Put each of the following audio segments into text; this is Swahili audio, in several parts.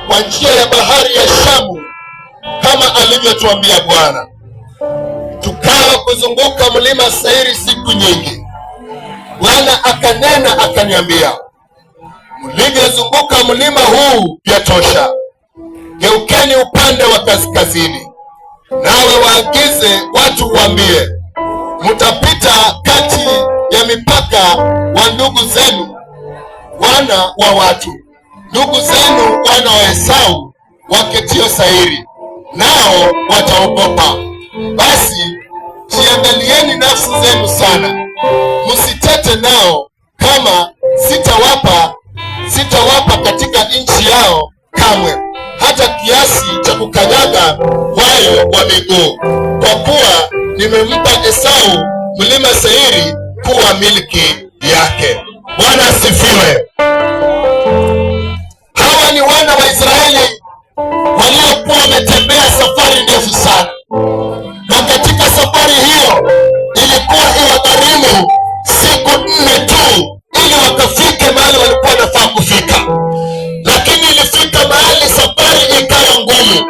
kwa njia ya bahari ya Shamu kama alivyotuambia Bwana. Tukawa kuzunguka mlima Seiri siku nyingi. Bwana akanena akaniambia, mlivyozunguka mlima huu yatosha. Geukeni upande wa kaskazini, nawe waagize watu waambie, mtapita kati ya mipaka wa ndugu zenu wana wa watu, ndugu zenu wana wa Esau waketio Seiri, nao wataogopa. Basi jiangalieni nafsi zenu sana, msitete nao, kama sitawapa katika nchi yao kamwe, hata kiasi cha kukanyaga wayo wa miguu, kwa kuwa nimempa Esau mlima Seiri kuwa milki yake. Bwana asifiwe. Hawa ni wana wa Israeli waliokuwa wametembea safari ndefu sana, na katika safari hiyo ilikuwa iwagharimu siku 4 tu ili wakafike mahali walikuwa wanafaa kufika. Lakini ilifika mahali safari ikawa ngumu,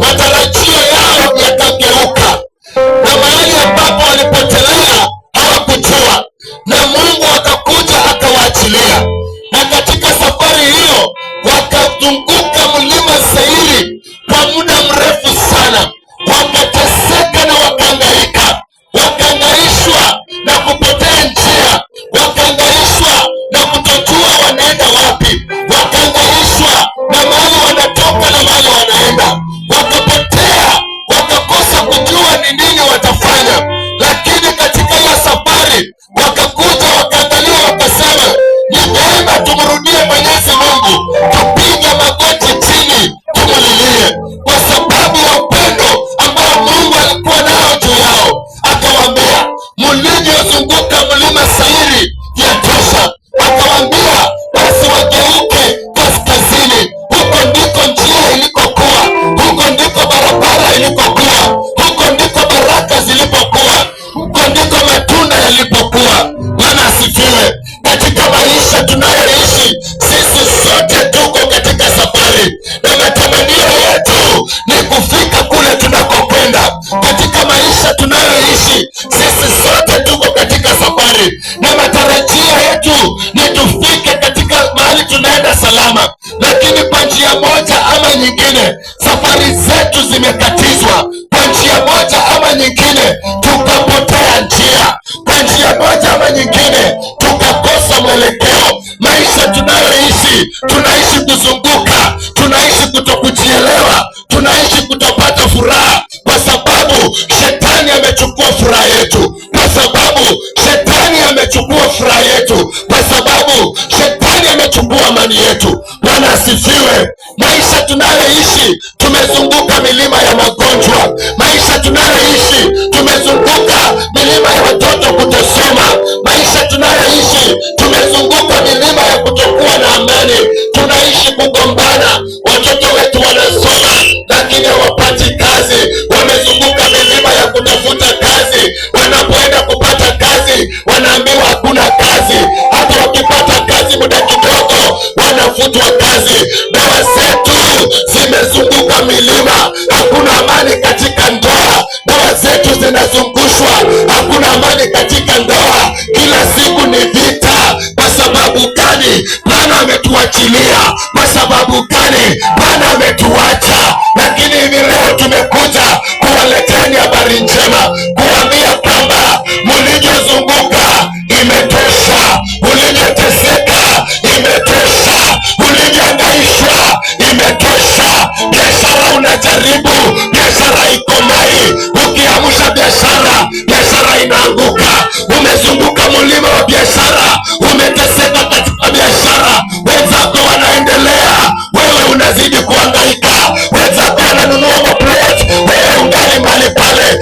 matarajio yao yakageuka, na mahali ambapo walipotelea hawakujua, na Mungu akakuja akawaachilia. Na katika safari hiyo wakazunguka mlima Seiri kwa muda mrefu sana, wakateseka na wakahangaika, wakahangaishwa na kupotea njia, wakahangaishwa na kutojua wanaenda wapi, wakahangaishwa na mahali wanatoka na mahali wanaenda, wakapotea, wakakosa kujua ni nini watafanya. Lakini katika hiyo safari wakakuja wakaangalia, wakasema ni vyema tumrudie Mwenyezi Mungu, tupige magoti chini tumulilie, kwa sababu ya upendo ambao Mungu alikuwa nao juu yao. Akawaambia, mlivyozunguka mlima Seiri yatosha. Akawaambia basi wageuke kaskazini, huko ndiko njia ilikokuwa, huko ndiko barabara ilikokuwa, huko ndiko baraka zilipokuwa, huko ndiko matunda yalipokuwa. Bwana asifiwe. Katika maisha tunayoishi sisi sote tuko katika safari, na matamanio yetu ni kufika kule tunakokwenda. Katika maisha tunayoishi sisi sote tuko katika safari, na matarajio yetu ni tufike katika mahali tunaenda salama. Lakini kwa njia moja ama nyingine safari zetu zimekatizwa, kwa njia moja ama nyingine tukapotea njia, kwa njia moja ama nyingine tukakosa mwelekeo. Maisha tunayoishi, tunaishi kuzunguka, tunaishi kutokujielewa, tunaishi kutopata furaha, kwa sababu shetani amechukua furaha yetu, kwa sababu shetani amechukua furaha yetu, kwa sababu shetani amechukua amani yetu. Bwana asifiwe. Maisha tunayoishi, tumezunguka milima ya magonjwa. Maisha tunayoishi, tumezunguka milima ya watoto kutosoma. Maisha tunayoishi, tumezunguka milima ya kutokuwa na amani. Tunaishi kugombana, watoto wetu wanasoma lakini hawapati kazi. Wamezunguka milima ya kutafuta kazi, wanapoenda kupata kazi wanaambiwa hakuna kazi, hata wakipata kazi muda kidogo wanafutwa kazi. Ndoa zetu zimezunguka milima, hakuna amani katika ndoa. Ndoa zetu zinazungushwa, hakuna amani katika ndoa. Kila siku ni vita. Kwa sababu gani? Bwana ametuachilia. Kwa sababu gani? Bwana ametuacha. Lakini hivi leo tumekuja kuwaleteni habari njema, kuambia kwamba mlivyozunguka imetosha, ulivyoteseka imetosha, ulivyohangaishwa imetosha. Biashara unajaribu, biashara ikomai. Ukiamsha biashara, biashara inaanguka. Umezunguka mlima wa biashara, umeteseka katika biashara, wenzako wanaendelea, wewe unazidi kuhangaika. Wenzako wananunua maplot, wewe ungali mahali pale.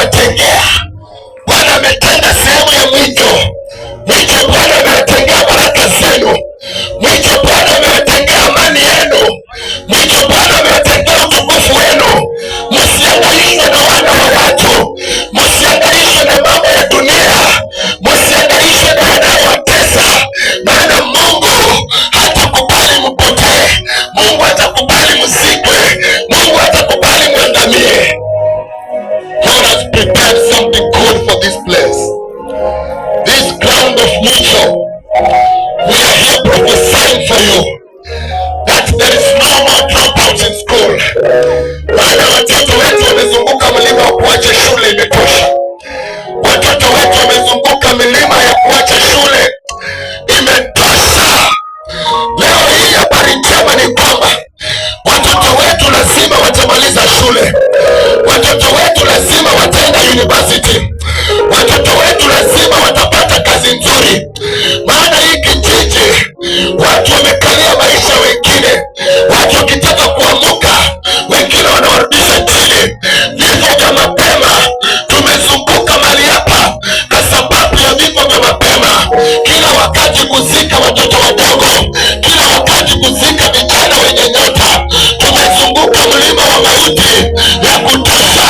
amewatengea. Bwana ametenda sehemu ya mwicho. Mwicho Bwana amewatengea baraka zenu. Mwicho Bwana amewatengea amani yenu. Mwicho Bwana amewatengea utukufu wenu. Msiangaishwe na wana wa watu, msiangaishwe na mambo ya dunia, msiangaishwe na yanayowatesa, maana Mungu hatakubali mpotee. Mungu hatakubali mzikwe. Mungu hatakubali mwangamie. God has prepared something good for this place, this ground of Mwicho. We are here prophesying for you that there is no more dropouts in school. Maana watoto wetu wamezunguka mlima wa kuacha shule, imetosha. Watoto wetu wamezunguka milima ya kuacha shule, imetosha. Leo hii habari njema ni kwamba watoto wetu lazima watamaliza shule. Watoto wetu lazima wataenda university. Watoto wetu lazima watapata kazi nzuri. Maana hii kijiji watu wamekalia maisha, wengine watu wakitaka kuamuka, wengine wanawarudisha chini. Vifo vya mapema, tumezunguka mali hapa kwa sababu ya vifo vya mapema. Kila wakati kuzika watoto wadogo, kila wakati kuzika vijana wenye nyota. Tumezunguka mlima wa mauti ya kutosha.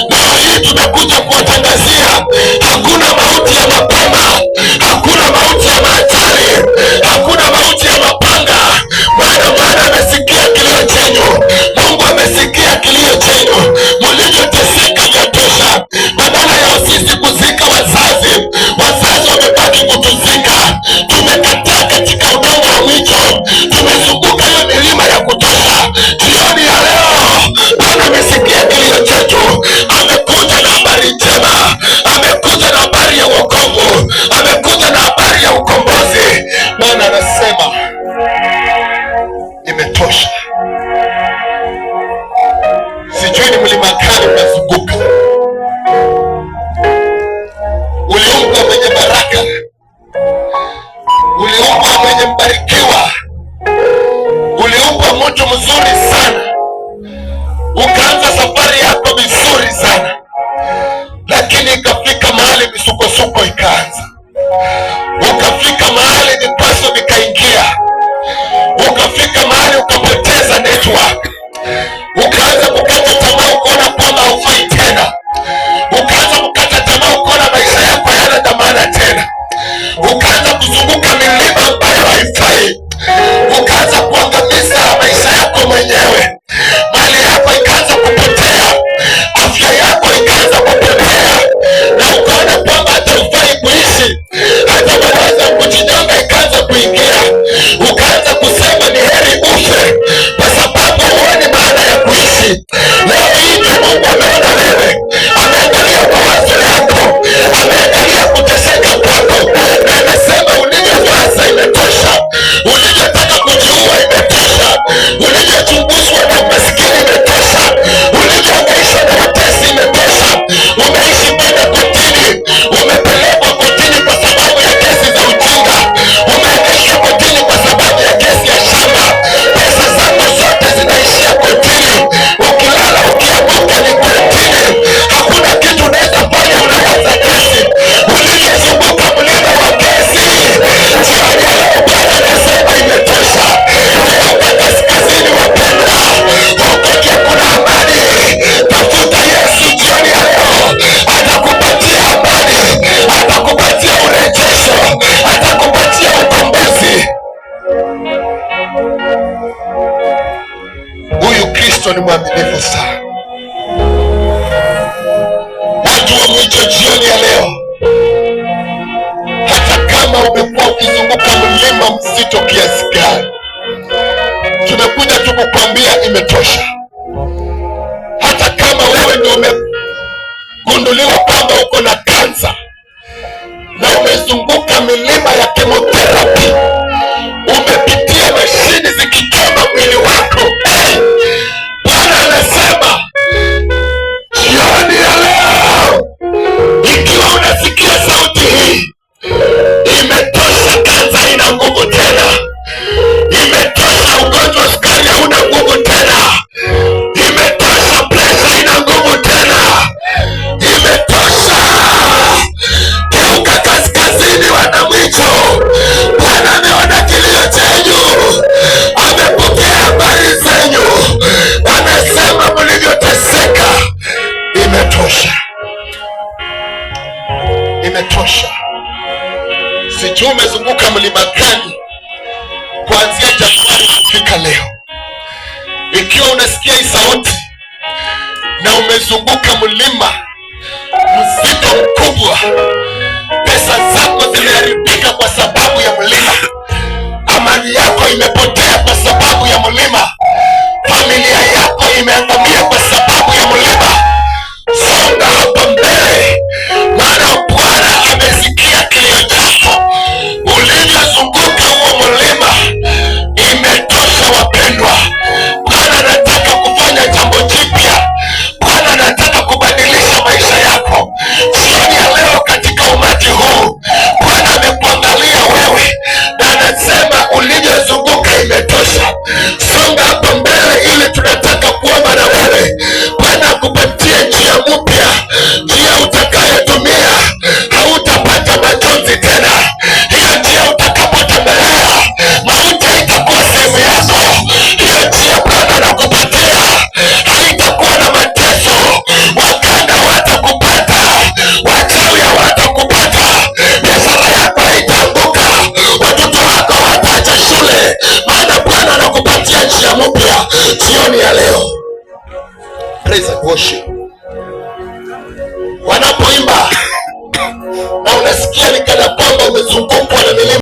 Leo hii tumekuja kuwatangazia hakuna mauti ya mapema, hakuna mauti ya maajali, hakuna mauti ya mapanga. Maana Bwana amesikia kilio chenyu. Mungu amesikia kilio chenyu. Mlivyoteseka vyatosha. Badala ya sisi kuzika wazazi, wazazi wamebaki kutuzika. Tumekataa katika udongo wa mwicho. Tumezunguka hiyo milima ya kutosha. Jioni ya leo Bwana amesikia kilio chetu. Amekuja na habari njema. Amekuja na habari ya wokovu. Amekuja na habari ya ukombozi. Bwana anasema imetosha. Sijui ni mlima gani unazunguka. Uliumbwa mwenye baraka, uliumbwa mwenye mbarikiwa, uliumbwa mtu mzuri sana. Ukaanza safari yako vizuri sana, lakini ikafika mahali misukosuko ikaanza. Ukafika mahali vikwazo vikaingia. Ukafika mahali ukapoteza network. Ukaanza kukata tamaa, ukaona kwamba haufai tena. Ukaanza kukata tamaa, ukaona maisha yako hayana dhamana tena. Ukaanza kuzunguka milima ambayo haifai. Ukaanza kuangamiza maisha yako mwenyewe. Mali yako ikaanza kupotea, afya yako ikaanza kupotea, na ukaona kwamba hata hufai kuishi. Hata mawazo ya kujinyonga ikaanza kuingia. Ukaanza kusema ni heri ufe kwa sababu huoni maana ya kuishi. Leo hii Mungu ameona wewe, ameangalia mawazo yako, ameangalia kuteseka kwako, na anasema ulivyowaza imetosha. Ulivyotaka kujiua imetosha. Ulivyochunguzwa na umaskini imetosha. Ulivyoangaishwa na watesi imetosha. Umeishi kwenda kotini, umepelekwa kotini kwa sababu ya kesi za ujinga. Umeangaishwa kotini kwa sababu ya kesi ya shamba. Pesa zako zote zinaishia kotini. Ukilala ukiamuka ni kotini. Hakuna kitu unaweza fanya, unaanza kesi. Ulivyozunguka mlima wa kesi, jioni ya leo Bwana anasema imetosha. Toka kaskazini wapendwa, huko kuna amani. Tafuta Yesu jioni ya leo, atakupatia amani, atakupatia urejesho, atakupatia ukombozi. Huyu Kristo ni mwaminifu sana. Watu wa Mwicho jioni ya leo, hata kama umekuwa ukizunguka mlima mzito kiasi gani, tumekuja tu kukwambia imetosha. Hata kama wewe ndio umegunduliwa kwamba uko na kansa na umezunguka milima ya chemotherapy, umepitia mashini zikichoma mwili wako, Bwana anasema jioni ya leo, ikiwa unasikia sauti hii, imetosha. Kansa haina nguvu tena. Imetosha. Ugonjwa wa sukari hauna nguvu tena. Imetosha. Presha haina nguvu tena. Imetosha. imetosha. Sijui umezunguka mlima gani kuanzia Januari kufika leo. Ikiwa unasikia hii sauti na umezunguka mlima mzito mkubwa, pesa zako zimeharibika kwa sababu ya mlima, amani yako imepotea kwa sababu ya mlima, familia yako imeangamia kwa sababu ya mlima, songa hapa mbele, maana Bwana amesikia kilio chako. Ulivyozunguka huo mlima imetosha wapendwa. Bwana anataka kufanya jambo jipya. Bwana anataka kubadilisha maisha yako. Jioni ya leo katika umati huu, Bwana amekuangalia wewe na anasema ulivyozunguka imetosha. Songa hapa mbele, ili tunataka kuomba na wewe. Bwana akupatie njia mpya, njia utakayotumia hautapata majonzi tena. Hiyo njia utakapotembelea, mauti haitakuwa sehemu yako. Hiyo njia Bwana anakupatia haitakuwa na mateso. Wakanda hawatakupata, wachawi hawatakupata, biashara yako haitaanguka, watoto wako hawataacha shule, maana Bwana anakupatia njia mpya jioni ya leo. Praise and worship.